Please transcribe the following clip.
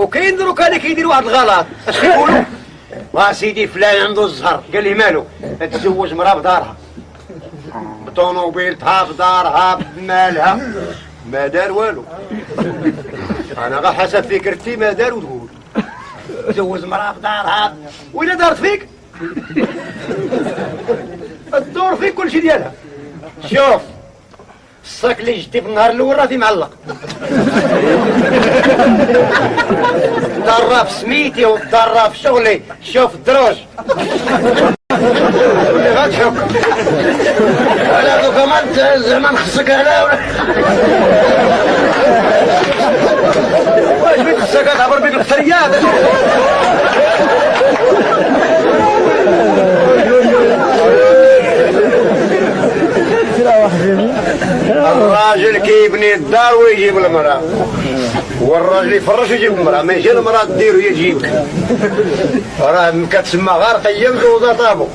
وكاين دروك اللي كيديروا واحد الغلط، اش كيقولوا؟ سيدي فلان عنده الزهر، قال لي مالو؟ تزوج مرا بدارها، بطونوبيلتها بدارها بمالها، ما دار والو. انا غا حسب فكرتي ما دار وتقول تزوج مرا بدارها، وإلا دارت فيك الدور فيك كل شيء ديالها. شوف الصاك اللي جدي في النهار الاول راه فيه معلق، ضرب سميتي وضرب شغلي. شوف الدروج اللي غتحك على دوكا ما زعما نخصك على واش بيك خصك تعبر بيك الثريات. الراجل كيبني الدار ويجيب المرأة، والراجل يفرش ويجيب المرأة، ما يجي المرأة دير وهي تجيبك، راه كتسمى غير قيم جوزة طابو.